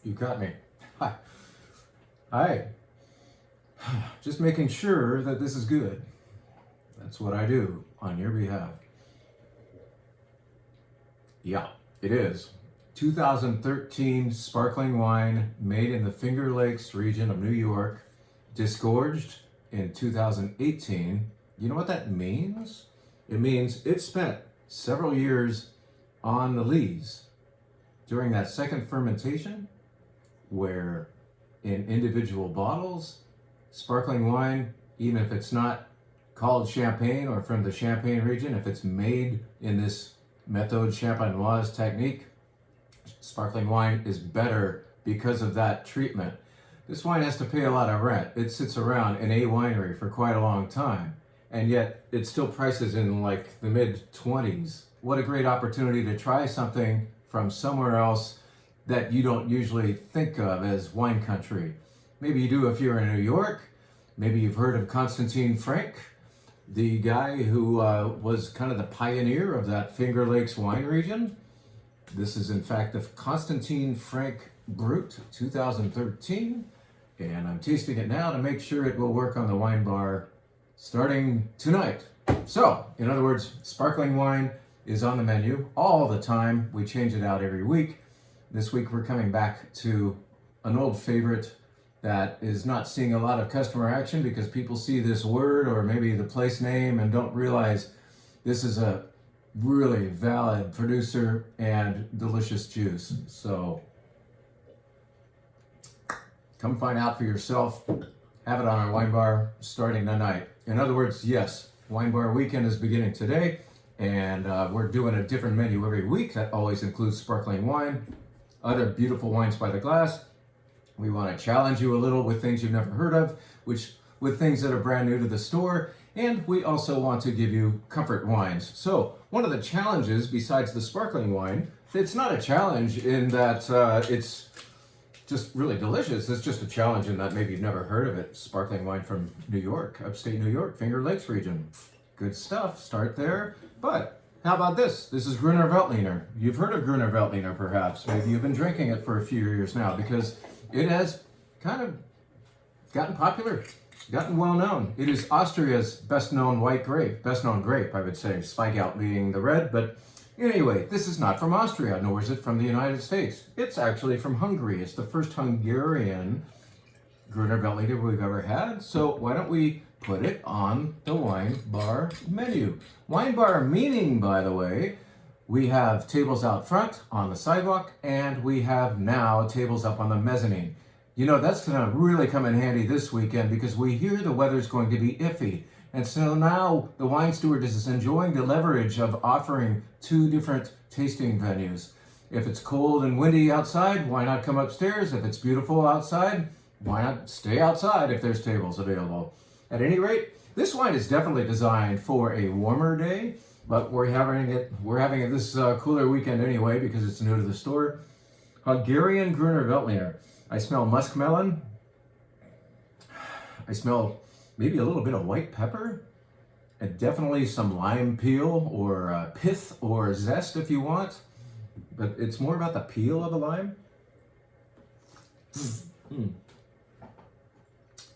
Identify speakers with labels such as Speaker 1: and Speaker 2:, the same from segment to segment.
Speaker 1: You got me. Hi. Hi. Just making sure that this is good. That's what I do on your behalf. Yeah, it is. 2013 sparkling wine made in the Finger Lakes region of New York, disgorged in 2018. You know what that means? It means it spent several years on the lees during that second fermentation, where in individual bottles, sparkling wine, even if it's not called champagne or from the Champagne region, if it's made in this méthode champenoise technique, sparkling wine is better because of that treatment. This wine has to pay a lot of rent. It sits around in a winery for quite a long time, and yet it still prices in like the mid-20s. What a great opportunity to try something from somewhere else that you don't usually think of as wine country. Maybe you do if you're in New York. Maybe you've heard of Constantine Frank, the guy who was kind of the pioneer of that Finger Lakes wine region. This is in fact the Constantine Frank Brut 2013, and I'm tasting it now to make sure it will work on the wine bar starting tonight. So, in other words, sparkling wine is on the menu all the time. We change it out every week. This week we're coming back to an old favorite that is not seeing a lot of customer action because people see this word or maybe the place name and don't realize this is a really valid producer and delicious juice. So come find out for yourself. Have it on our wine bar starting tonight. In other words, yes, wine bar weekend is beginning today, and we're doing a different menu every week that always includes sparkling wine, other beautiful wines by the glass. We want to challenge you a little with things you've never heard of, with things that are brand new to the store, and we also want to give you comfort wines. So one of the challenges, besides the sparkling wine, it's not a challenge in that it's just really delicious. It's just a challenge in that maybe you've never heard of it. Sparkling wine from New York, upstate New York, Finger Lakes region. Good stuff, start there. But how about this? This is Gruner Veltliner. You've heard of Gruner Veltliner perhaps. Maybe you've been drinking it for a few years now because it has kind of gotten popular, gotten well known. It is Austria's best known grape, I would say, Zweigelt being the red, but anyway, this is not from Austria, nor is it from the United States. It's actually from Hungary. It's the first Hungarian Gruner Veltliner we've ever had, so why don't we put it on the wine bar menu? Wine bar meaning, by the way, we have tables out front on the sidewalk, and we have now tables up on the mezzanine. You know, that's gonna really come in handy this weekend because we hear the weather's going to be iffy. And so now the wine steward is enjoying the leverage of offering two different tasting venues. If it's cold and windy outside, why not come upstairs? If it's beautiful outside, why not stay outside if there's tables available? At any rate, this wine is definitely designed for a warmer day, but we're having it this cooler weekend anyway because it's new to the store. Hungarian Gruner Veltliner. I smell muskmelon. I smell maybe a little bit of white pepper, and definitely some lime peel or pith or zest if you want, but it's more about the peel of the lime.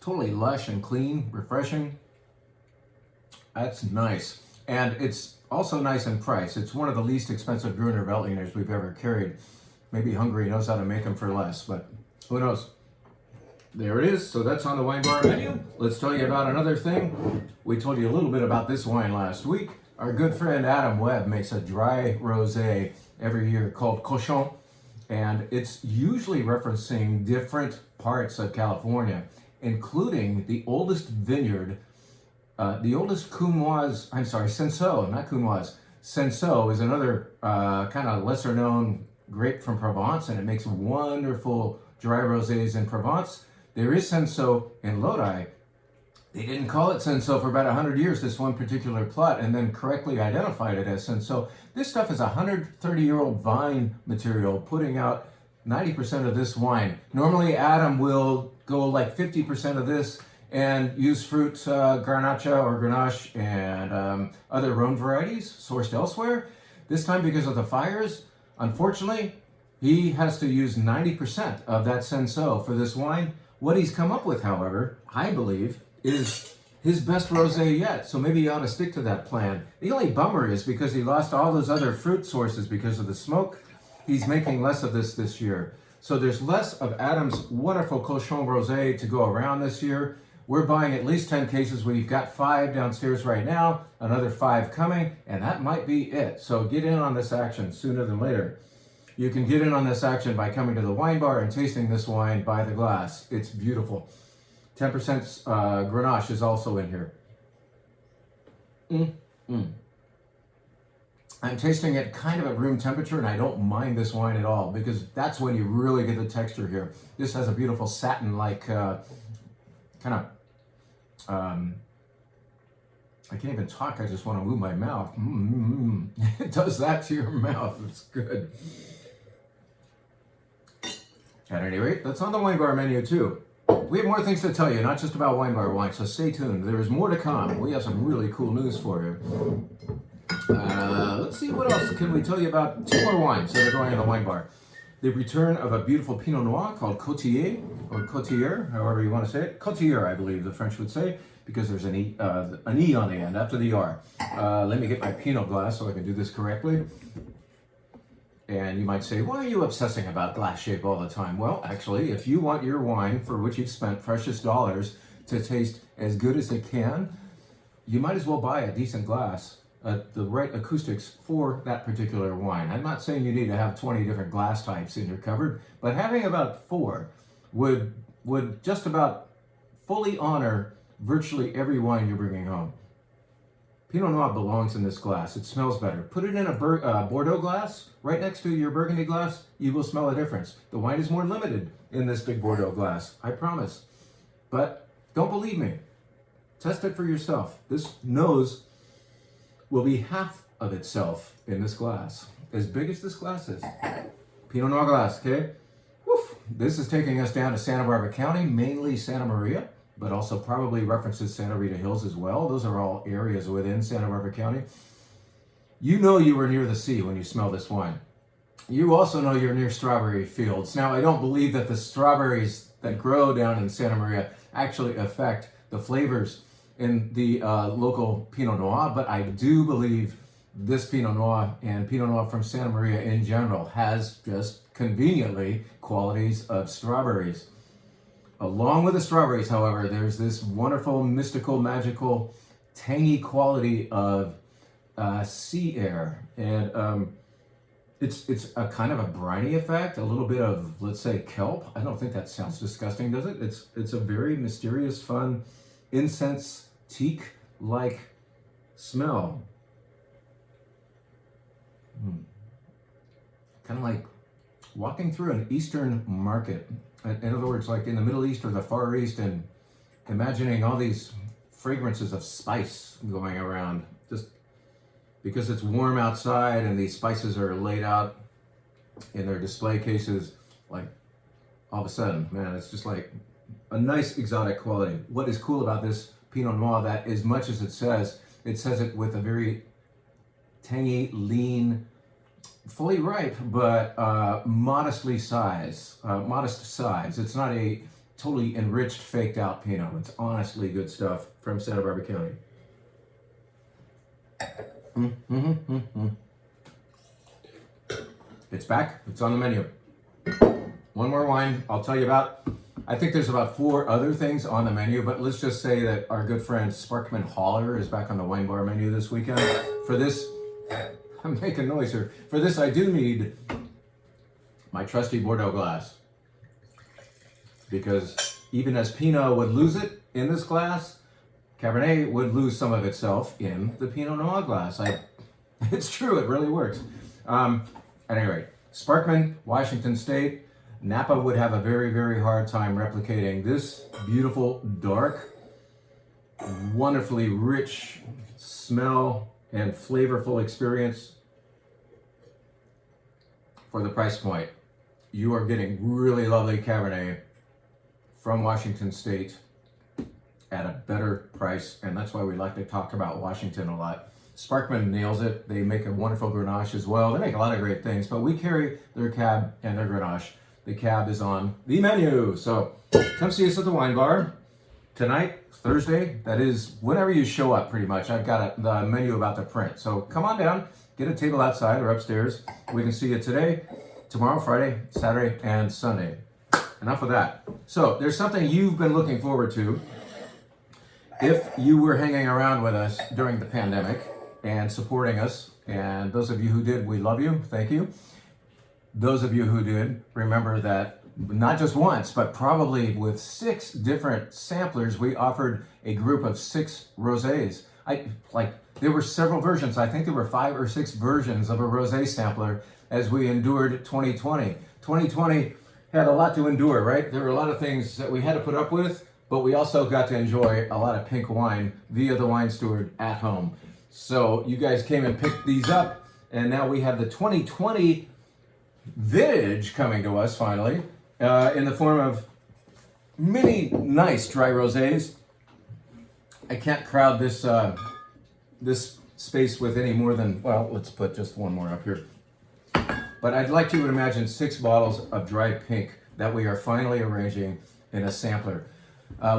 Speaker 1: Totally lush and clean, refreshing. That's nice. And it's also nice in price. It's one of the least expensive Gruner Veltliners we've ever carried. Maybe Hungary knows how to make them for less, but who knows? There it is. So that's on the wine bar menu. Let's tell you about another thing. We told you a little bit about this wine last week. Our good friend Adam Webb makes a dry rosé every year called Cochon, and it's usually referencing different parts of California, including the oldest vineyard, the oldest Cinsault, not Counoise. Cinsault is another kind of lesser known grape from Provence, and it makes wonderful dry rosés in Provence. There is Cinsault in Lodi. They didn't call it Cinsault for about 100 years, this one particular plot, and then correctly identified it as Cinsault. This stuff is 130-year-old vine material, putting out 90% of this wine. Normally, Adam will go like 50% of this and use fruit Garnacha or Grenache and other Rhone varieties sourced elsewhere. This time, because of the fires, unfortunately, He has to use 90% of that Senso for this wine. What he's come up with, however, I believe, is his best rosé yet. So maybe he ought to stick to that plan. The only bummer is because he lost all those other fruit sources because of the smoke, he's making less of this year. So there's less of Adam's wonderful Cochon Rosé to go around this year. We're buying at least 10 cases. We've got 5 downstairs right now, another 5 coming, and that might be it. So get in on this action sooner than later. You can get in on this action by coming to the wine bar and tasting this wine by the glass. It's beautiful. 10% Grenache is also in here. I'm tasting it kind of at room temperature, and I don't mind this wine at all because that's when you really get the texture here. This has a beautiful satin-like kind of, I can't even talk, I just want to move my mouth. It does that to your mouth, it's good. At any rate, that's on the wine bar menu too. We have more things to tell you, not just about wine bar wine, so stay tuned. There is more to come. We have some really cool news for you. Let's see, what else can we tell you about? 2 more wines that are going on the wine bar. The return of a beautiful Pinot Noir called Cotier, or Cotier, however you want to say it. Cotier, I believe the French would say, because there's an E on the end after the R. Let me get my Pinot glass so I can do this correctly. And you might say, why are you obsessing about glass shape all the time? Well, actually, if you want your wine for which you've spent precious dollars to taste as good as it can, you might as well buy a decent glass, the right acoustics for that particular wine. I'm not saying you need to have 20 different glass types in your cupboard, but having about 4 would just about fully honor virtually every wine you're bringing home. Pinot Noir belongs in this glass. It smells better. Put it in a Bordeaux glass right next to your Burgundy glass. You will smell a difference. The wine is more limited in this big Bordeaux glass, I promise. But don't believe me. Test it for yourself. This nose will be half of itself in this glass. As big as this glass is. Pinot Noir glass, okay? Woof. This is taking us down to Santa Barbara County, mainly Santa Maria, but also probably references Santa Rita Hills as well. Those are all areas within Santa Barbara County. You know you were near the sea when you smell this wine. You also know you're near strawberry fields. Now, I don't believe that the strawberries that grow down in Santa Maria actually affect the flavors in the local Pinot Noir, but I do believe this Pinot Noir and Pinot Noir from Santa Maria in general has just conveniently qualities of strawberries. Along with the strawberries, however, there's this wonderful, mystical, magical, tangy quality of sea air. And it's a kind of a briny effect, a little bit of, let's say, kelp. I don't think that sounds disgusting, does it? It's a very mysterious, fun, incense, teak-like smell. Kind of like walking through an Eastern market. In other words, like in the Middle East or the Far East, and imagining all these fragrances of spice going around, just because it's warm outside and these spices are laid out in their display cases, like all of a sudden, man, it's just like a nice exotic quality. What is cool about this Pinot Noir, that as much as it says it with a very tangy, lean, fully ripe, but modest size. It's not a totally enriched, faked out Pinot. It's honestly good stuff from Santa Barbara County. It's back. It's on the menu. One more wine I'll tell you about. I think there's about 4 other things on the menu, but let's just say that our good friend Sparkman Holler is back on the wine bar menu this weekend. For this, I'm making noise here. For this, I do need my trusty Bordeaux glass. Because even as Pinot would lose it in this glass, Cabernet would lose some of itself in the Pinot Noir glass. It's true, it really works. At any rate, Sparkman, Washington State. Napa would have a very, very hard time replicating this beautiful, dark, wonderfully rich smell and flavorful experience for the price point. You are getting really lovely Cabernet from Washington State at a better price, and that's why we like to talk about Washington a lot. Sparkman nails it. They make a wonderful Grenache as well. They make a lot of great things, but we carry their Cab and their Grenache. The Cab is on the menu. So come see us at the wine bar tonight, Thursday. That is whenever you show up, pretty much. I've got the menu about to print. So come on down, get a table outside or upstairs. We can see you today, tomorrow, Friday, Saturday, and Sunday. Enough of that. So there's something you've been looking forward to. If you were hanging around with us during the pandemic and supporting us, and those of you who did, we love you. Thank you. Those of you who did, remember that not just once, but probably with 6 different samplers, we offered a group of 6 rosés. There were several versions. I think there were 5 or 6 versions of a rosé sampler as we endured 2020. 2020 had a lot to endure, right? There were a lot of things that we had to put up with, but we also got to enjoy a lot of pink wine via the wine steward at home. So you guys came and picked these up, and now we have the 2020 vintage coming to us finally in the form of many nice dry rosés. I can't crowd this this space with any more than, well, let's put just one more up here. But I'd like you to imagine 6 bottles of dry pink that we are finally arranging in a sampler.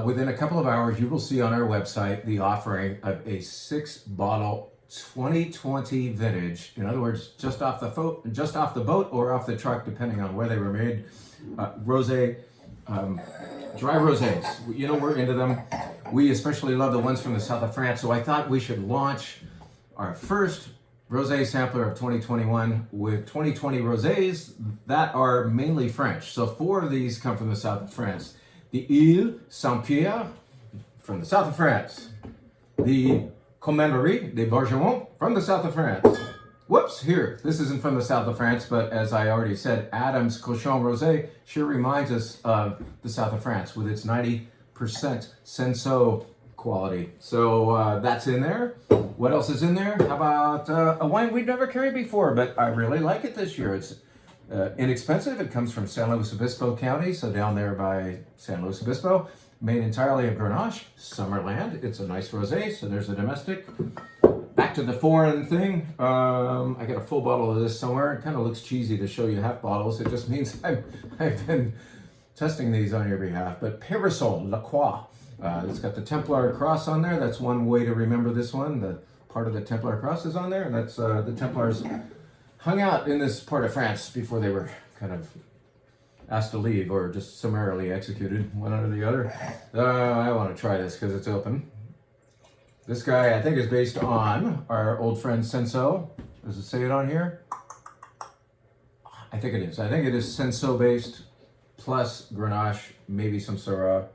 Speaker 1: Within a couple of hours, you will see on our website the offering of a 6-bottle 2020 vintage. In other words, just off the boat or off the truck, depending on where they were made. Rosé, dry rosés. You know, we're into them. We especially love the ones from the south of France. So I thought we should launch our first rosé sampler of 2021 with 2020 rosés that are mainly French. So 4 of these come from the south of France. The Ile Saint-Pierre from the south of France. The Commanderie de Bargeron from the south of France. Whoops, here, this isn't from the south of France, but as I already said, Adam's Cochon Rosé sure reminds us of the south of France with its 90% Senso quality. So that's in there. What else is in there? How about a wine we've never carried before, but I really like it this year. It's inexpensive. It comes from San Luis Obispo County, so down there by San Luis Obispo. Made entirely of Grenache, Summerland. It's a nice rosé, so there's a domestic. Back to the foreign thing. I got a full bottle of this somewhere. It kind of looks cheesy to show you half bottles. It just means I've been testing these on your behalf. But Parasol La Croix. It's got the Templar cross on there. That's one way to remember this one. The part of the Templar cross is on there, and that's the Templars hung out in this part of France before they were kind of asked to leave or just summarily executed, one under the other. I want to try this because it's open. This guy, I think, is based on our old friend Senso. Does it say it on here? I think it is. I think it is Senso based plus Grenache, maybe some Syrah.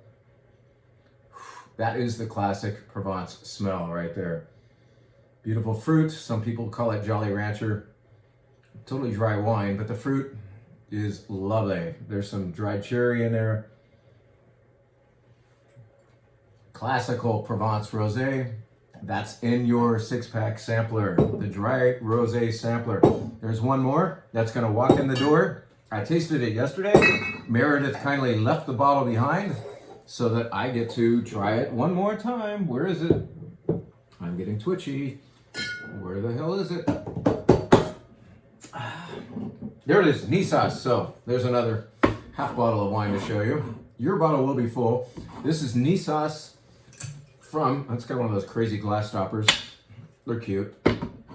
Speaker 1: That is the classic Provence smell right there. Beautiful fruit. Some people call it Jolly Rancher. Totally dry wine, but the fruit is lovely. There's some dried cherry in there. Classical Provence rosé. That's in your 6-pack sampler, the dry rosé sampler. There's one more that's gonna walk in the door. I tasted it yesterday. Meredith kindly left the bottle behind so that I get to try it one more time. Where is it? I'm getting twitchy. Where the hell is it? There it is, Nisas. So there's another half bottle of wine to show you. Your bottle will be full. This is Nisas from, it's got one of those crazy glass stoppers. They're cute.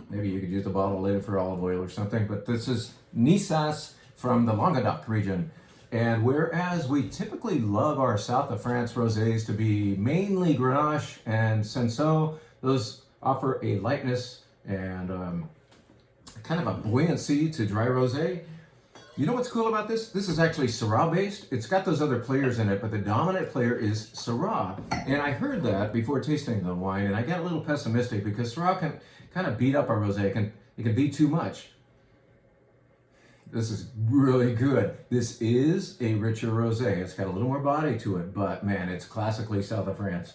Speaker 1: Maybe you could use the bottle later for olive oil or something, but this is Nisas from the Languedoc region. And whereas we typically love our south of France rosés to be mainly Grenache and Senso, those offer a lightness and kind of a buoyancy to dry rosé. You know what's cool about this? This is actually Syrah based. It's got those other players in it, but the dominant player is Syrah. And I heard that before tasting the wine, and I got a little pessimistic because Syrah can kind of beat up a rosé. It can be too much. This is really good. This is a richer rosé. It's got a little more body to it, but man, it's classically south of France.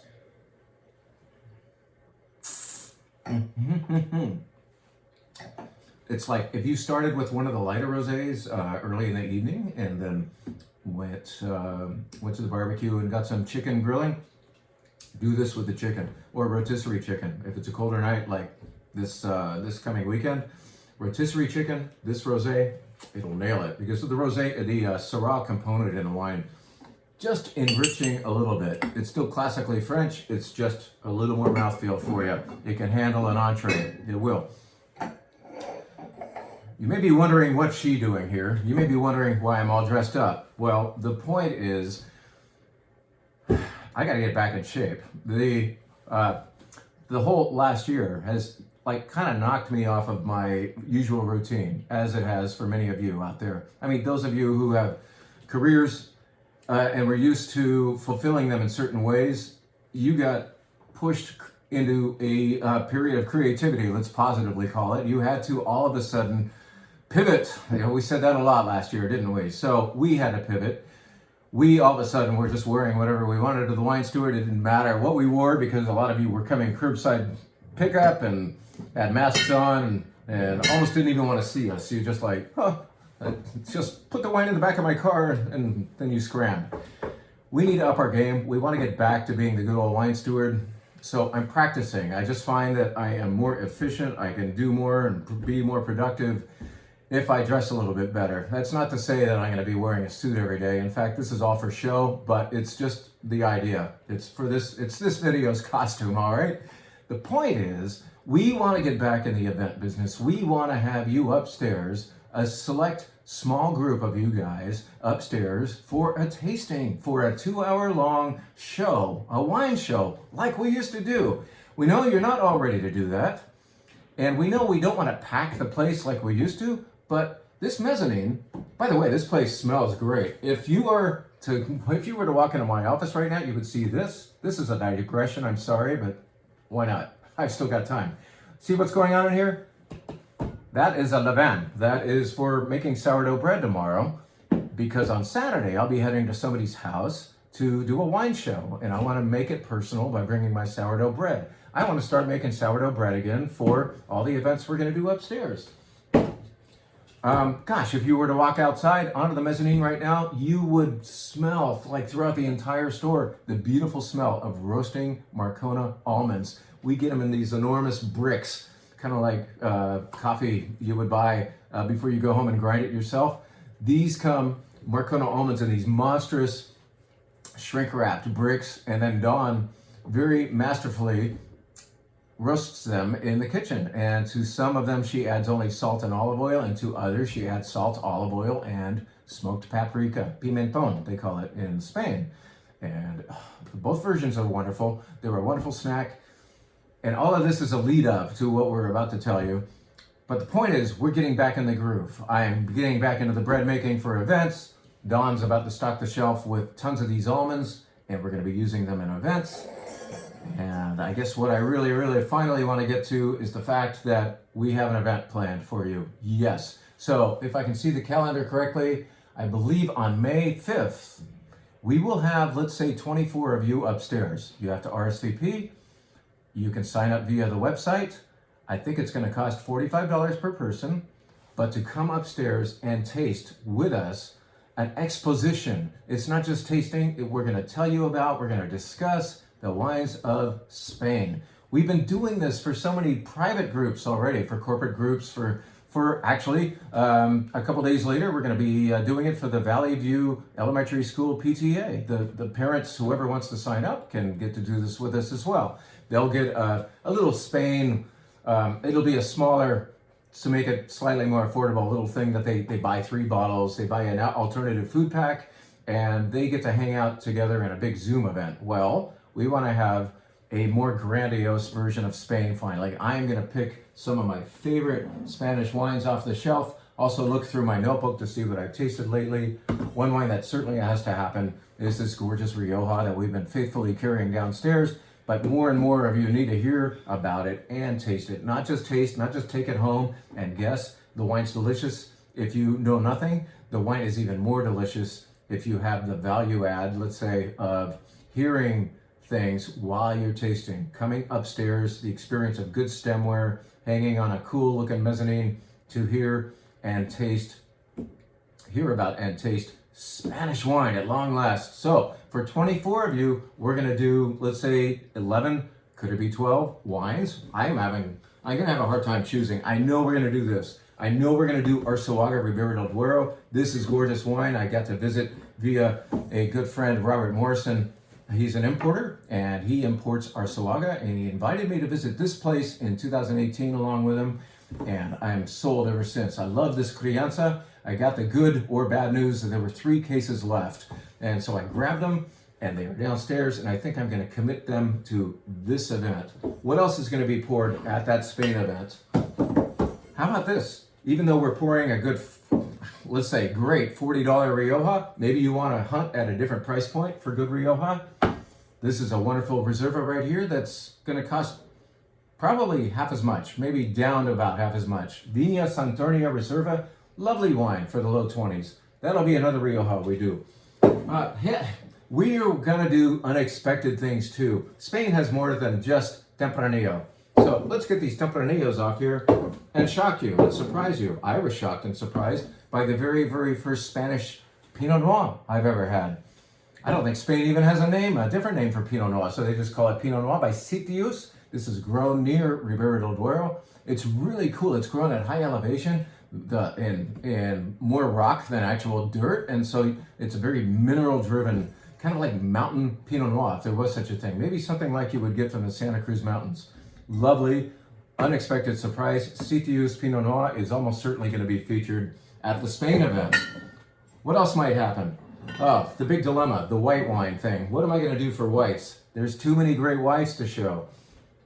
Speaker 1: It's like if you started with one of the lighter rosés early in the evening and then went to the barbecue and got some chicken grilling, do this with the chicken or rotisserie chicken. If it's a colder night, like this coming weekend. Rotisserie chicken, this rosé, it'll nail it because of the rosé, the Syrah component in the wine, just enriching a little bit. It's still classically French. It's just a little more mouthfeel for you. It can handle an entree. It will. You may be wondering what's she doing here. You may be wondering why I'm all dressed up. Well, the point is, I got to get back in shape. The whole last year has like kind of knocked me off of my usual routine, as it has for many of you out there. I mean, those of you who have careers and we're used to fulfilling them in certain ways, you got pushed into a period of creativity, let's positively call it. You had to all of a sudden pivot. We said that a lot last year, didn't we? So we had to pivot. We all of a sudden were just wearing whatever we wanted to the wine steward. It didn't matter what we wore because a lot of you were coming curbside pickup and had masks on and almost didn't even want to see us. You're just like, just put the wine in the back of my car and then you scram. We need to up our game. We want to get back to being the good old wine steward. So I'm practicing. I just find that I am more efficient. I can do more and be more productive if I dress a little bit better. That's not to say that I'm going to be wearing a suit every day. In fact, this is all for show, but it's just the idea. It's this video's costume, all right? The point is, we want to get back in the event business. We want to have you upstairs, a select small group of you guys upstairs for a tasting, for a 2-hour-long show, a wine show, like we used to do. We know you're not all ready to do that. And we know we don't want to pack the place like we used to, but this mezzanine, by the way, this place smells great. If you were to walk into my office right now, you would see this. This is a digression, I'm sorry, but why not? I've still got time. See what's going on in here? That is a levain. That is for making sourdough bread tomorrow, because on Saturday I'll be heading to somebody's house to do a wine show, and I want to make it personal by bringing my sourdough bread. I want to start making sourdough bread again for all the events we're going to do upstairs. Gosh, if you were to walk outside onto the mezzanine right now, you would smell, like throughout the entire store, the beautiful smell of roasting Marcona almonds. We get them in these enormous bricks, kind of like coffee you would buy before you go home and grind it yourself. These come, Marcona almonds, in these monstrous shrink-wrapped bricks, and then Dawn very masterfully roasts them in the kitchen. And to some of them she adds only salt and olive oil, and to others she adds salt, olive oil, and smoked paprika, pimentón they call it in Spain. And both versions are wonderful. They're a wonderful snack. And all of this is a lead up to what we're about to tell you. But the point is, we're getting back in the groove. I am getting back into the bread making for events. Dawn's about to stock the shelf with tons of these almonds, and we're going to be using them in events. And I guess what I really finally want to get to is the fact that we have an event planned for you. Yes. So if I can see the calendar correctly, I believe on May 5th, we will have, let's say, 24 of you upstairs. You have to RSVP. You can sign up via the website. I think it's going to cost $45 per person, but to come upstairs and taste with us an exposition. It's not just tasting. We're going to tell you about, we're going to discuss the wines of Spain. We've been doing this for so many private groups already, for corporate groups, for actually, a couple days later, we're going to be doing it for the Valley View Elementary School PTA. The parents, whoever wants to sign up, can get to do this with us as well. They'll get a little Spain, it'll be a smaller, to make it slightly more affordable, little thing that they buy 3 bottles, they buy an alternative food pack, and they get to hang out together in a big Zoom event. Well, we want to have a more grandiose version of Spain finally. I am going to pick some of my favorite Spanish wines off the shelf. Also look through my notebook to see what I've tasted lately. One wine that certainly has to happen is this gorgeous Rioja that we've been faithfully carrying downstairs. But more and more of you need to hear about it and taste it. Not just taste, not just take it home and guess the wine's delicious. If you know nothing, the wine is even more delicious if you have the value add, let's say, of hearing things while you're tasting. Coming upstairs, the experience of good stemware, hanging on a cool looking mezzanine to hear about and taste Spanish wine at long last. So for 24 of you, we're going to do, let's say 11, could it be 12 wines? I'm having I'm going to have a hard time choosing. I know we're going to do this. I know we're going to do Arsoaga Ribera del Duero. This is gorgeous wine. I got to visit via a good friend, Robert Morrison. He's an importer, and he imports Arsoaga, and he invited me to visit this place in 2018 along with him, and I'm sold ever since. I love this crianza. I got the good or bad news that there were 3 cases left, and so I grabbed them, and they are downstairs, and I think I'm going to commit them to this event. What else is going to be poured at that Spain event? How about this? Even though we're pouring a good, let's say, great $40 Rioja, maybe you want to hunt at a different price point for good Rioja. This is a wonderful Reserva right here that's going to cost probably half as much, maybe down to about half as much. Viña Santornia Reserva, lovely wine for the low 20s. That'll be another Rioja we do. We are going to do unexpected things too. Spain has more than just Tempranillo. So let's get these Tempranillos off here and shock you. Let's surprise you. I was shocked and surprised by the very, very first Spanish Pinot Noir I've ever had. I don't think Spain even has a different name for Pinot Noir, so they just call it Pinot Noir by Sitius. This is grown near Ribera del Duero. It's really cool. It's grown at high elevation in more rock than actual dirt, and so it's a very mineral-driven, kind of like mountain Pinot Noir, if there was such a thing. Maybe something like you would get from the Santa Cruz Mountains. Lovely, unexpected surprise. Sitius Pinot Noir is almost certainly going to be featured at the Spain event. What else might happen? Oh, the big dilemma, the white wine thing. What am I going to do for whites? There's too many great whites to show.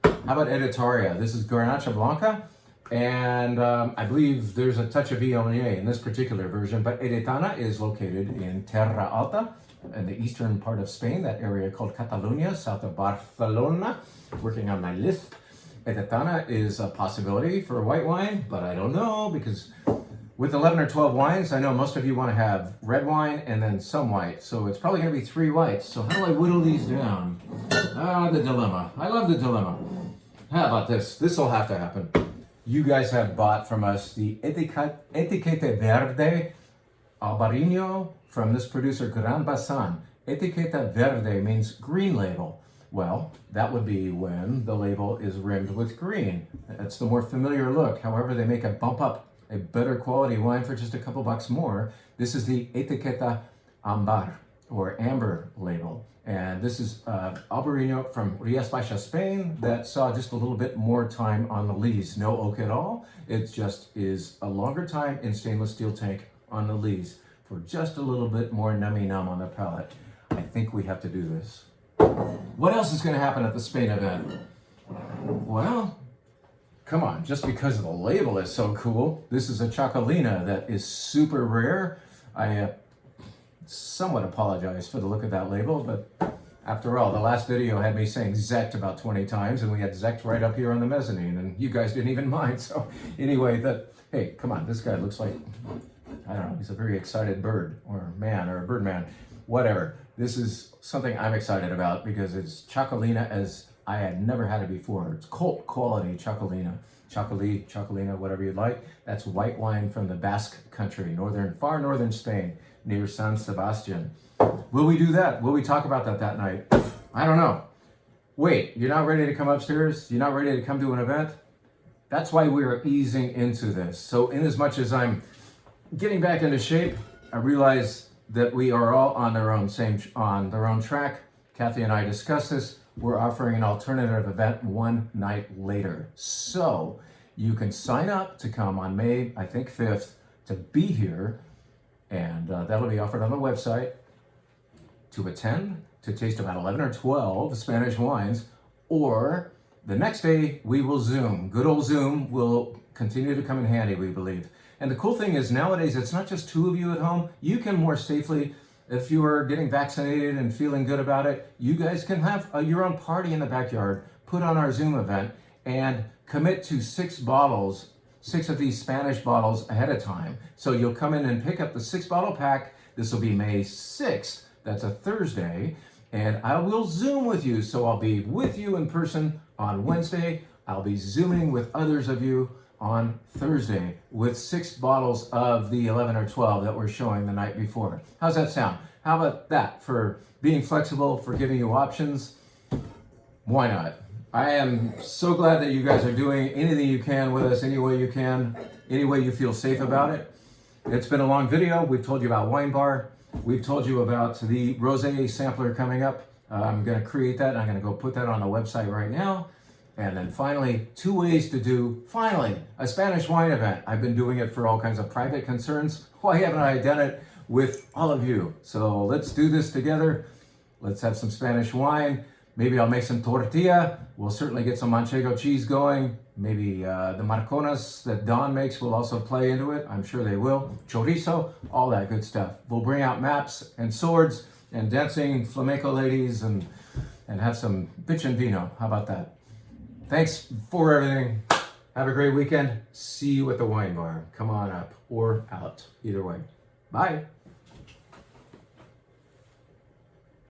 Speaker 1: How about Editaria? This is Garnacha Blanca, and I believe there's a touch of Viognier in this particular version, but Editana is located in Terra Alta, in the eastern part of Spain, that area called Catalunya, south of Barcelona. Working on my list. Editana is a possibility for a white wine, but I don't know, because with 11 or 12 wines, I know most of you want to have red wine and then some white, so it's probably going to be 3 whites. So how do I whittle these down? The dilemma. I love the dilemma. How about this? This will have to happen. You guys have bought from us the Etiqueta Verde Albarino from this producer, Gran Basan. Etiqueta Verde means green label. Well, that would be when the label is rimmed with green. That's the more familiar look. However, they make a bump up, a better quality wine for just a couple bucks more. This is the Etiqueta Ambar, or amber label. And this is Albarino from Rías Baixas, Spain, that saw just a little bit more time on the lees. No oak at all. It just is a longer time in stainless steel tank on the lees for just a little bit more nummy-num on the palate. I think we have to do this. What else is going to happen at the Spain event? Well, come on, just because the label is so cool. This is a Chocolina that is super rare. I somewhat apologize for the look of that label, but after all, the last video had me saying Zect about 20 times, and we had Zect right up here on the mezzanine, and you guys didn't even mind. So anyway, hey, come on, this guy looks like, I don't know, he's a very excited bird, or man, or a bird man, whatever. This is something I'm excited about because it's Chocolina as I had never had it before. It's cult quality Chocolina. Chocolina, whatever you'd like. That's white wine from the Basque country, far northern Spain, near San Sebastian. Will we do that? Will we talk about that night? I don't know. Wait, you're not ready to come upstairs? You're not ready to come to an event? That's why we're easing into this. So in as much as I'm getting back into shape, I realize that we are all on their own track. Kathy and I discussed this. We're offering an alternative event one night later. So you can sign up to come on May, I think, 5th to be here. And that'll be offered on the website to attend, to taste about 11 or 12 Spanish wines. Or the next day, we will Zoom. Good old Zoom will continue to come in handy, we believe. And the cool thing is nowadays, it's not just 2 of you at home. You can more safely, if you are getting vaccinated and feeling good about it, you guys can have your own party in the backyard, put on our Zoom event, and commit to 6 bottles, 6 of these Spanish bottles ahead of time. So you'll come in and pick up the 6-bottle pack. This will be May 6th. That's a Thursday. And I will Zoom with you. So I'll be with you in person on Wednesday. I'll be Zooming with others of you on Thursday with 6 bottles of the 11 or 12 that we're showing the night before. How's that sound? How about that for being flexible, for giving you options? Why not? I am so glad that you guys are doing anything you can with us, any way you can, any way you feel safe about it. It's been a long video. We've told you about Wine Bar. We've told you about the rosé sampler coming up. I'm going to create that. I'm going to go put that on the website right now. And then finally, 2 ways to do, a Spanish wine event. I've been doing it for all kinds of private concerns. Why haven't I done it with all of you? So let's do this together. Let's have some Spanish wine. Maybe I'll make some tortilla. We'll certainly get some manchego cheese going. Maybe the marconas that Don makes will also play into it. I'm sure they will. Chorizo, all that good stuff. We'll bring out maps and swords and dancing flamenco ladies and have some bitch and vino. How about that? Thanks for everything. Have a great weekend. See you at the wine bar. Come on up or out. Either way. Bye.